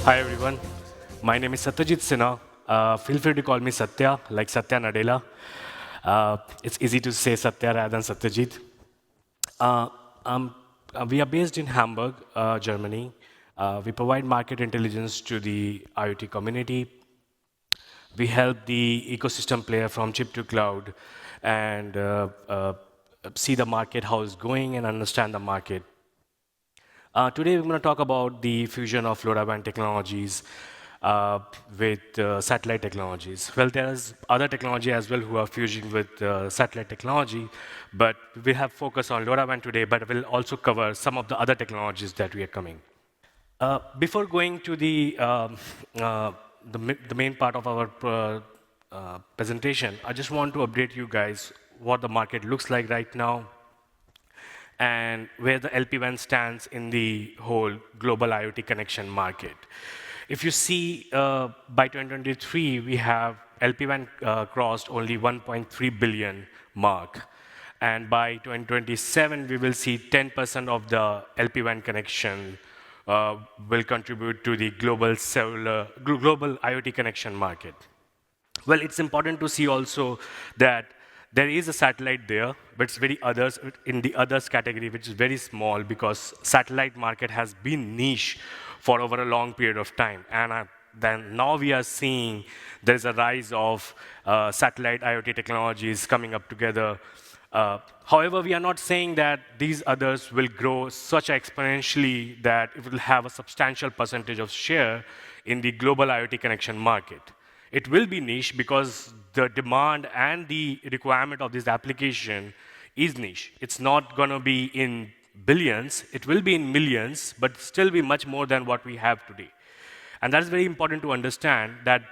Hi everyone, my name is Satyajit Sinha. Feel free to call me Satya, like Satya Nadella. It's easy to say Satya rather than Satyajit. Uh, um, we are based in Hamburg, Germany. We provide market intelligence to the IoT community. We help the ecosystem player from chip to cloud and see the market, how it's going, and understand the market. Today, we're going to talk about the fusion of LoRaWAN technologies with satellite technologies. Well, there's other technology as well who are fusing with satellite technology, but we have focus on LoRaWAN today, but we'll also cover some of the other technologies that we are coming. Before going to the main part of our presentation, I just want to update you guys what the market looks like right now and where the LPWAN stands in the whole global IoT connection market. If you see, by 2023, we have LPWAN crossed only 1.3 billion mark. And by 2027, we will see 10% of the LPWAN connection will contribute to the global IoT connection market. Well, it's important to see also that there is a satellite there, but it's very others in the others category, which is very small because satellite market has been niche for over a long period of time. And then now we are seeing there's a rise of satellite IoT technologies coming up together. However, we are not saying that these others will grow such exponentially that it will have a substantial percentage of share in the global IoT connection market. It will be niche because the demand and the requirement of this application is niche. It's not going to be in billions, it will be in millions, but still be much more than what we have today. And that's very important to understand that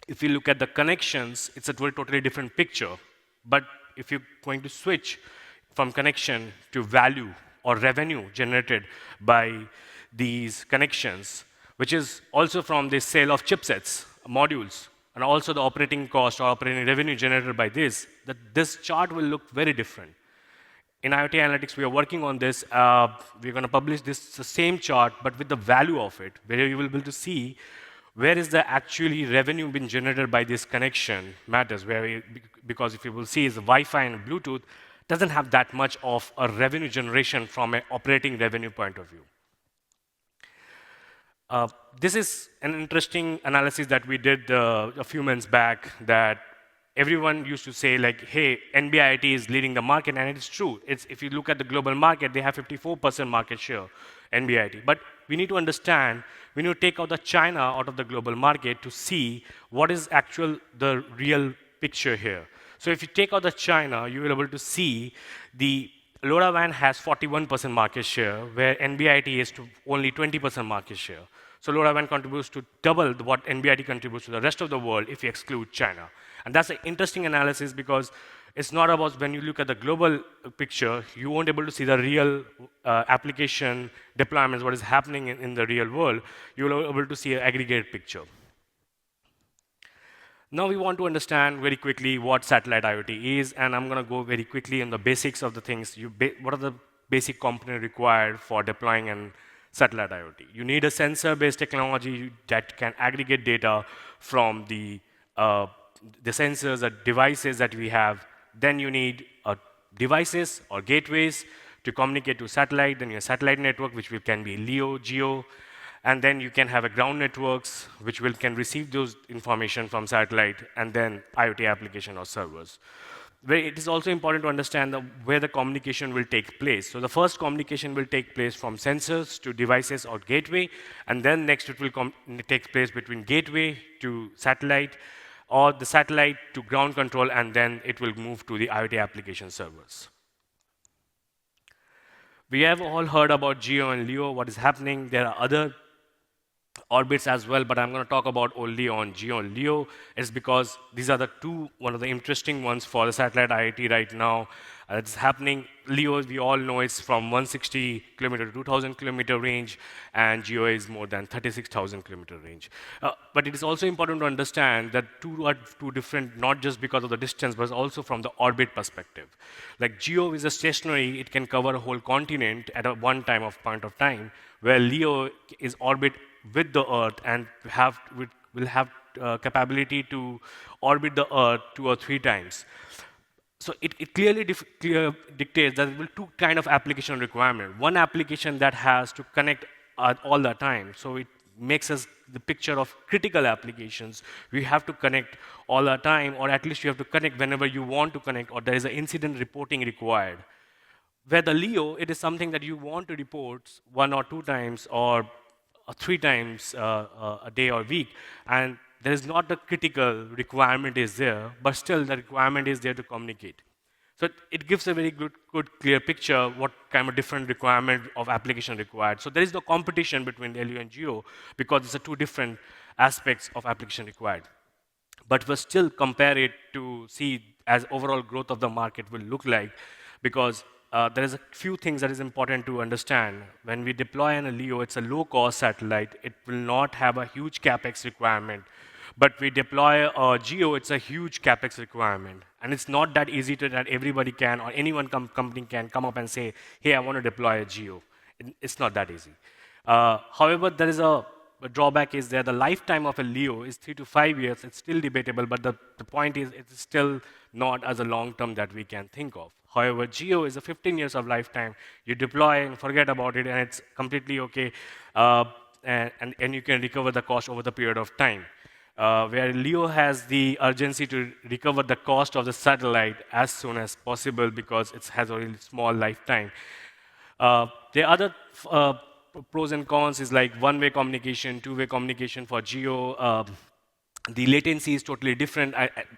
if you look at the connections, it's a totally different picture. But if you're going to switch from connection to value or revenue generated by these connections, which is also from the sale of chipsets, modules, and also the operating cost or operating revenue generated by this, that this chart will look very different. In IoT Analytics, we are working on this. We're going to publish this the same chart, but with the value of it, where you will be able to see where is the actually revenue being generated by this connection matters. Because if you will see, is the Wi-Fi and Bluetooth doesn't have that much of a revenue generation from an operating revenue point of view. This is an interesting analysis that we did a few months back that everyone used to say like, hey, NB-IoT is leading the market, and it is true. If you look at the global market, they have 54% market share, NB-IoT. But we need to understand, we need to take out the China out of the global market to see what is the real picture here. So if you take out the China, you will be able to see the LoRaWAN has 41% market share, where NB-IoT is to only 20% market share. So LoRaWAN contributes to double what NB-IoT contributes to the rest of the world if you exclude China. And that's an interesting analysis because it's not about when you look at the global picture, you won't be able to see the real application deployments, what is happening in the real world. You will be able to see an aggregate picture. Now we want to understand very quickly what satellite IoT is, and I'm going to go very quickly in the basics of the things. What are the basic components required for deploying an satellite IoT? You need a sensor-based technology that can aggregate data from the sensors or devices that we have. Then you need devices or gateways to communicate to satellite. Then your satellite network, which can be LEO, GEO. And then you can have a ground networks, which can receive those information from satellite, and then IoT application or servers. Where it is also important to understand where the communication will take place. So the first communication will take place from sensors to devices or gateway, and then next it will take place between gateway to satellite, or the satellite to ground control, and then it will move to the IoT application servers. We have all heard about GEO and LEO, what is happening. There are other orbits as well, but I'm going to talk about only on GEO and LEO. It's because these are one of the interesting ones for the satellite IoT right now. It's happening. LEO, we all know, it's from 160 kilometer to 2,000 kilometer range, and GEO is more than 36,000 kilometer range. But it is also important to understand that two are different, not just because of the distance, but also from the orbit perspective. Like GEO is a stationary, it can cover a whole continent at one point of time, where LEO is orbit with the Earth and will have capability to orbit the Earth 2 or 3 times. So it clearly dictates that there will two kind of application requirement. One application that has to connect all the time. So it makes us the picture of critical applications. We have to connect all the time, or at least you have to connect whenever you want to connect, or there is an incident reporting required. Where the Leo, it is something that you want to report 1 or 2 times or 3 times a day or week, and there is not the critical requirement is there, but still the requirement is there to communicate. So it gives a very good clear picture what kind of different requirement of application required. So there is no competition between LU and Geo because it's a two different aspects of application required. But we'll still compare it to see as overall growth of the market will look like, because there is a few things that is important to understand. When we deploy an LEO, it's a low-cost satellite. It will not have a huge capex requirement. But we deploy a GEO, it's a huge capex requirement. And it's not that easy to that everybody can, or anyone company can come up and say, hey, I want to deploy a GEO. It's not that easy. However, there is a drawback is there. The lifetime of a LEO is 3 to 5 years. It's still debatable, but the point is it's still not as a long term that we can think of. However, GEO is a 15 years of lifetime. You deploy and forget about it, and it's completely okay, and you can recover the cost over the period of time. Where LEO has the urgency to recover the cost of the satellite as soon as possible because it has a really small lifetime. The other pros and cons is like one-way communication, two-way communication for GEO. The latency is totally different,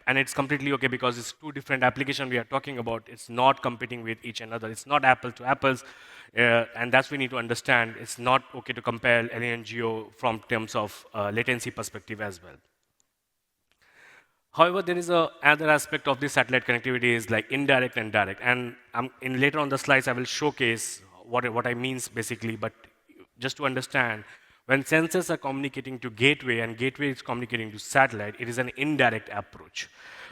and it's completely okay because it's two different applications we are talking about. It's not competing with each another. It's not apples to apples, and that's we need to understand. It's not okay to compare LA and GEO from terms of latency perspective as well. However, there is another aspect of this satellite connectivity is like indirect and direct, and later on the slides I will showcase what I means basically, but just to understand, when sensors are communicating to gateway and gateway is communicating to satellite, it is an indirect approach,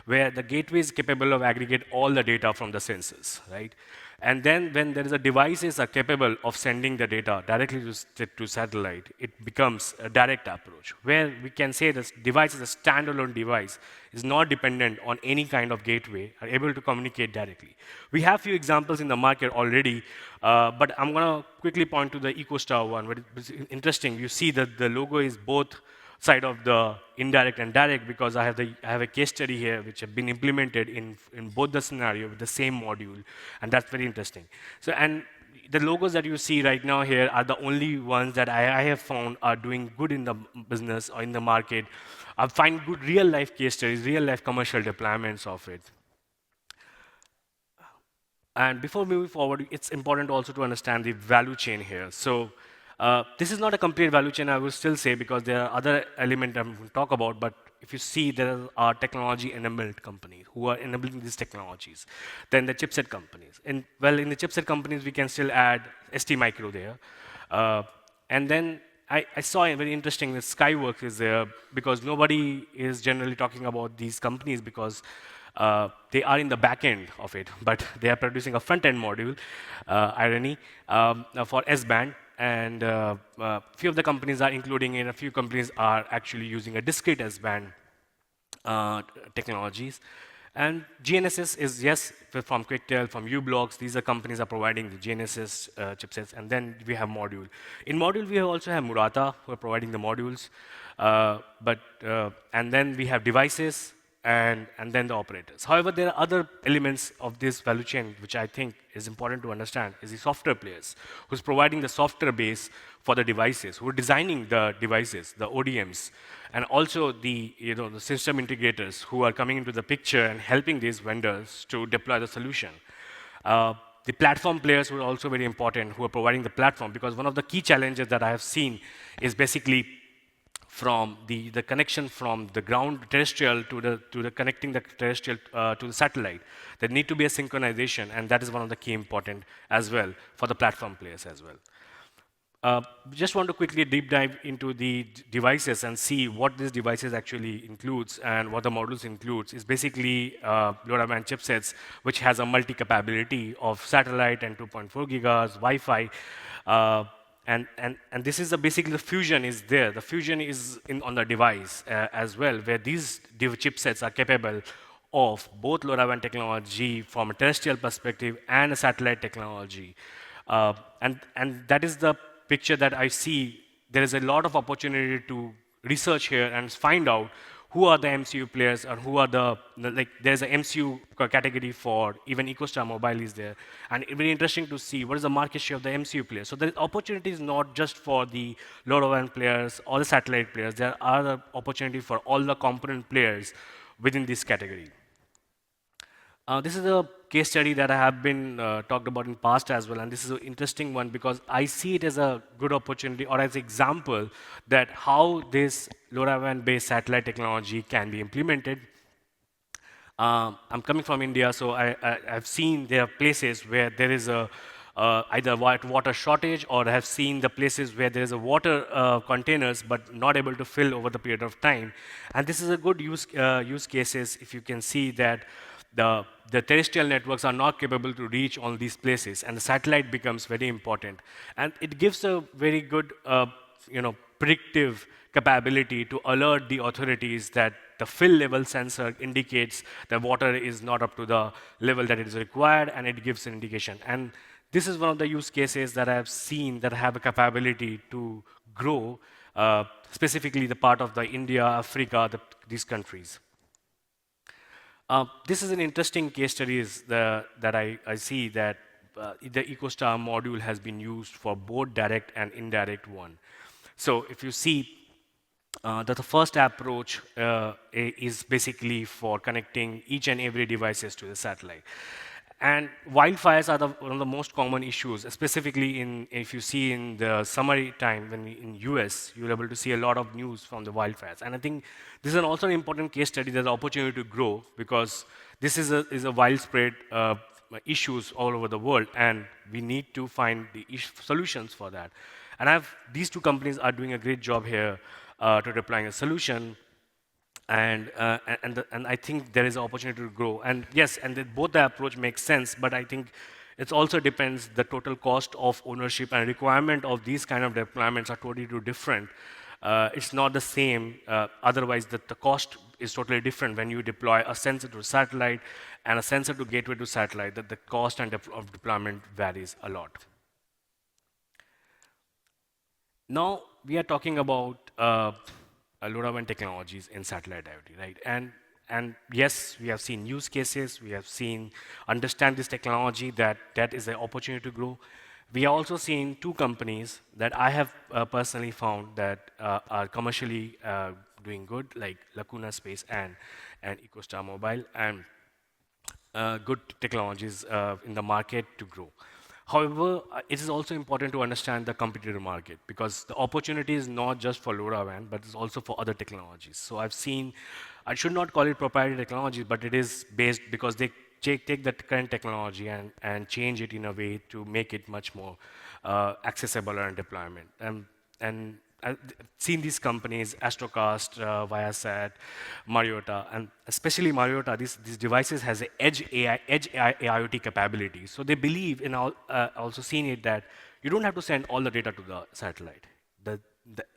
where the gateway is capable of aggregate all the data from the sensors, right? And then when there is a devices are capable of sending the data directly to satellite, it becomes a direct approach, where we can say this device is a standalone device, is not dependent on any kind of gateway, are able to communicate directly. We have few examples in the market already, but I'm going to quickly point to the EcoStar one, where it's interesting. You see that the logo is both side of the indirect and direct, because I have a case study here which have been implemented in both the scenario with the same module, and that's very interesting. So, and the logos that you see right now here are the only ones that I have found are doing good in the business or in the market. I find good real life case studies, real life commercial deployments of it. And before moving forward, it's important also to understand the value chain here. So this is not a complete value chain, I will still say, because there are other elements I'm going to talk about, but if you see, there are technology-enabled companies who are enabling these technologies. Then the chipset companies. And well, in the chipset companies, we can still add ST Micro there. And then I saw a very interesting that Skyworks is there, because nobody is generally talking about these companies because they are in the back end of it, but they are producing a front-end module, irony, for S-band. And few of the companies are including in, a few companies are actually using a discrete S-band technologies. And GNSS is, yes, from Quictel, from uBlocks, these are companies are providing the GNSS chipsets, and then we have module. In module, we also have Murata, who are providing the modules, and then we have devices, and then the operators. However, there are other elements of this value chain which I think is important to understand, is the software players, who's providing the software base for the devices, who are designing the devices, the ODMs, and also the system integrators who are coming into the picture and helping these vendors to deploy the solution. The platform players were also very important, who are providing the platform, because one of the key challenges that I have seen is basically from the connection from the ground terrestrial to the connecting the terrestrial to the satellite. There need to be a synchronization, and that is one of the key important as well for the platform players as well. Just want to quickly deep dive into the devices and see what these devices actually includes and what the modules includes. Is basically LoRaWAN chipsets, which has a multi-capability of satellite and 2.4 gigahertz, Wi-Fi, and this is basically the fusion is there. The fusion is on the device as well, where these chipsets are capable of both LoRaWAN technology from a terrestrial perspective and a satellite technology. And that is the picture that I see. There is a lot of opportunity to research here and find out who are the MCU players and who are like there's an MCU category for even EcoStar Mobile is there. And it's very interesting to see what is the market share of the MCU players. So the opportunity is not just for the LoRaWAN players or the satellite players. There are the opportunity for all the component players within this category. This is a case study that I have been talked about in past as well, and this is an interesting one because I see it as a good opportunity or as an example that how this LoRaWAN-based satellite technology can be implemented. I'm coming from India, so I've seen there are places where there is a either water shortage, or I have seen the places where there is a water containers but not able to fill over the period of time. And this is a good use cases if you can see that the terrestrial networks are not capable to reach all these places, and the satellite becomes very important. And it gives a very good predictive capability to alert the authorities that the fill level sensor indicates that water is not up to the level that it is required, and it gives an indication. And this is one of the use cases that I have seen that have a capability to grow, specifically the part of the India, Africa, these countries. This is an interesting case study that I see that the EcoStar module has been used for both direct and indirect one. So if you see that the first approach is basically for connecting each and every devices to the satellite. And wildfires are one of the most common issues, specifically if you see in the summer time when in US, you're able to see a lot of news from the wildfires. And I think this is also an important case study. There's an opportunity to grow because this is a widespread issues all over the world, and we need to find the solutions for that. And these two companies are doing a great job here to deploying a solution. And I think there is an opportunity to grow. And yes, both the approach makes sense, but I think it also depends the total cost of ownership and requirement of these kind of deployments are totally different. It's not the same. Otherwise, the cost is totally different when you deploy a sensor to satellite and a sensor to gateway to satellite. That the cost of deployment varies a lot. Now we are talking about LoRaWAN technologies in satellite IoT, right? And yes, we have seen use cases. We have seen understand this technology that is an opportunity to grow. We are also seeing two companies that I have personally found that are commercially doing good, like Lacuna Space and EcoStar Mobile, and good technologies in the market to grow. However, it is also important to understand the competitive market because the opportunity is not just for LoRaWAN, but it's also for other technologies. So I've seen, I should not call it proprietary technology, but it is based because they take that current technology and change it in a way to make it much more accessible and deployment. And I've seen these companies, Astrocast, Viasat, Mariota, and especially Mariota, these devices has an edge IoT capability. So they believe in also seeing it that you don't have to send all the data to the satellite. The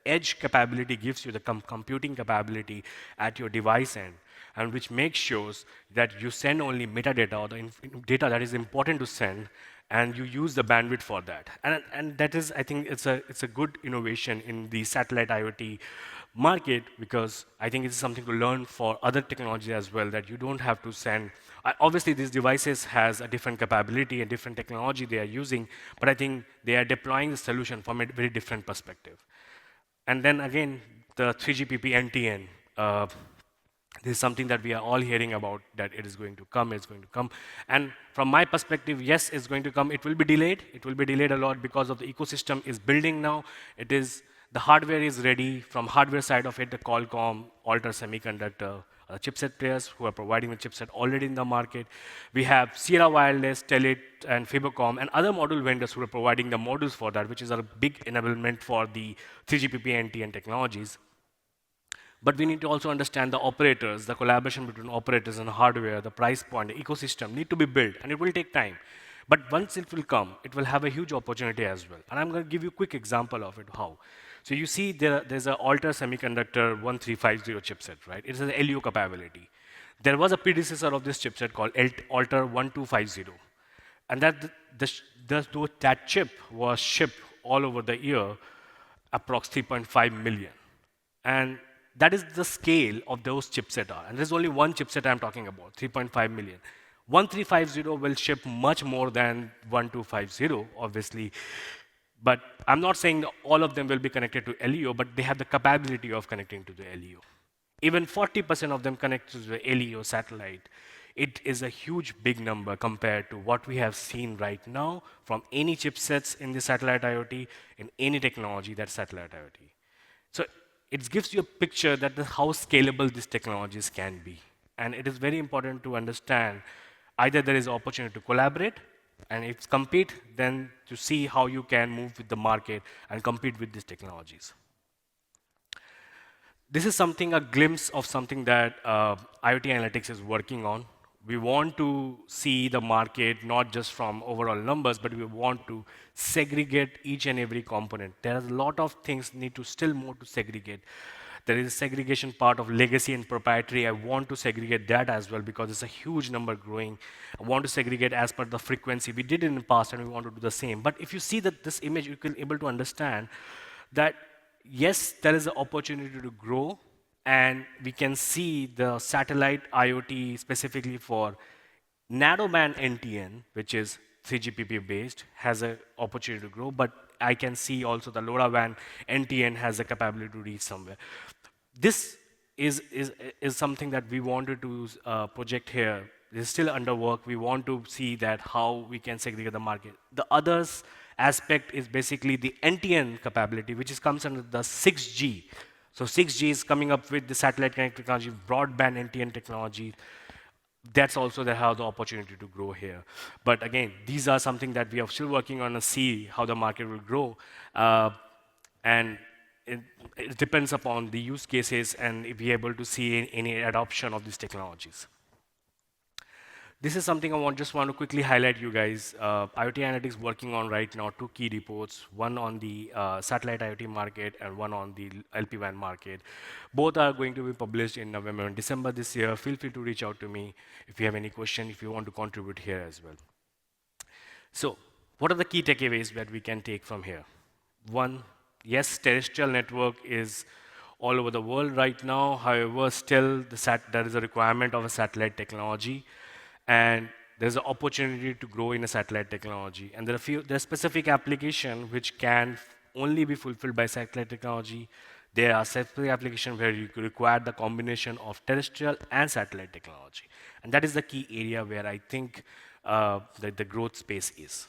edge capability gives you the computing capability at your device end, and which makes sure that you send only metadata or the data that is important to send, and you use the bandwidth for that. And that is, I think, it's a good innovation in the satellite IoT market because I think it's something to learn for other technology as well, that you don't have to send. Obviously, these devices has a different capability and different technology they are using, but I think they are deploying the solution from a very different perspective. And then again, the 3GPP NTN. This is something that we are all hearing about, that it is going to come, it's going to come. And from my perspective, yes, it's going to come. It will be delayed. It will be delayed a lot because of the ecosystem is building now. The hardware is ready. From hardware side of it, the Qualcomm, Alter Semiconductor, chipset players who are providing the chipset already in the market. We have Sierra Wireless, Telit, and Fibocom, and other module vendors who are providing the modules for that, which is a big enablement for the 3GPP NTN technologies. But we need to also understand the operators, the collaboration between operators and hardware, the price point, the ecosystem need to be built, and it will take time. But once it will come, it will have a huge opportunity as well. And I'm going to give you a quick example of it, how. So you see there's an Alter semiconductor 1350 chipset, right? It is an LU capability. There was a predecessor of this chipset called Alter 1250. And that chip was shipped all over the year, approx 3.5 million. And that is the scale of those chipset are. And there's only one chipset I'm talking about, 3.5 million. 1350 will ship much more than 1250, obviously. But I'm not saying that all of them will be connected to LEO, but they have the capability of connecting to the LEO. Even 40% of them connect to the LEO satellite. It is a huge, big number compared to what we have seen right now from any chipsets in the satellite IoT, in any technology that's satellite IoT. So it gives you a picture that how scalable these technologies can be. And it is very important to understand either there is opportunity to collaborate, and if compete, then to see how you can move with the market and compete with these technologies. This is something, a glimpse of something that IoT Analytics is working on. We want to see the market not just from overall numbers, but we want to segregate each and every component. There are a lot of things need to still more to segregate. There is a segregation part of legacy and proprietary. I want to segregate that as well because it's a huge number growing. I want to segregate as per the frequency. We did it in the past and we want to do the same. But if you see that this image, you can able to understand that yes, there is an opportunity to grow, and we can see the satellite IoT specifically for narrowband NTN, which is 3GPP based, has an opportunity to grow, but I can see also the LoRaWAN NTN has a capability to reach somewhere. This is something that we wanted to project here. This is still under work. We want to see that how we can segregate the market. The others aspect is basically the NTN capability, which comes under the 6G. So 6G is coming up with the satellite connectivity technology, broadband NTN technology. That's also how the opportunity to grow here. But again, these are something that we are still working on to see how the market will grow. And it depends upon the use cases and if we're able to see any adoption of these technologies. This is something I just want to quickly highlight you guys. IoT Analytics working on right now 2 key reports, one on the satellite IoT market and one on the LPWAN market. Both are going to be published in November and December this year. Feel free to reach out to me if you have any question, if you want to contribute here as well. So what are the key takeaways that we can take from here? One, yes, terrestrial network is all over the world right now. However, still there is a requirement of a satellite technology. And there's an opportunity to grow in a satellite technology. And there are specific applications which can only be fulfilled by satellite technology. There are specific applications where you require the combination of terrestrial and satellite technology. And that is the key area where I think that the growth space is.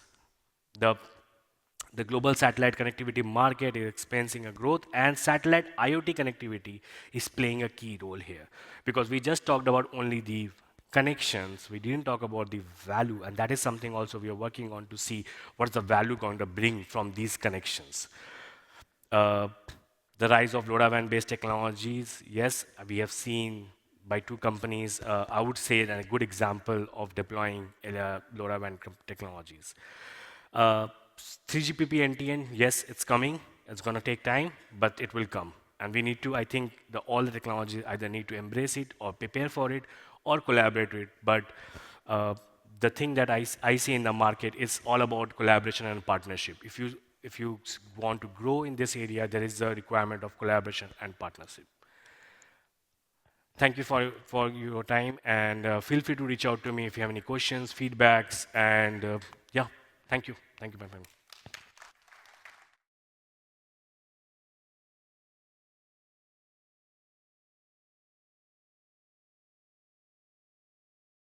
The global satellite connectivity market is experiencing a growth, and satellite IoT connectivity is playing a key role here. Because we just talked about only the connections, we didn't talk about the value, and that is something also we are working on to see what's the value going to bring from these connections. The rise of LoRaWAN-based technologies, yes, we have seen by 2 companies, I would say that a good example of deploying LoRaWAN technologies. 3GPP NTN, yes, it's coming. It's going to take time, but it will come. And we need to, I think, all the technologies either need to embrace it or prepare for it or collaborate with it. But the thing that I see in the market is all about collaboration and partnership. If you want to grow in this area, there is a requirement of collaboration and partnership. Thank you for your time, and feel free to reach out to me if you have any questions, feedbacks, and yeah, thank you. Thank you, my friend.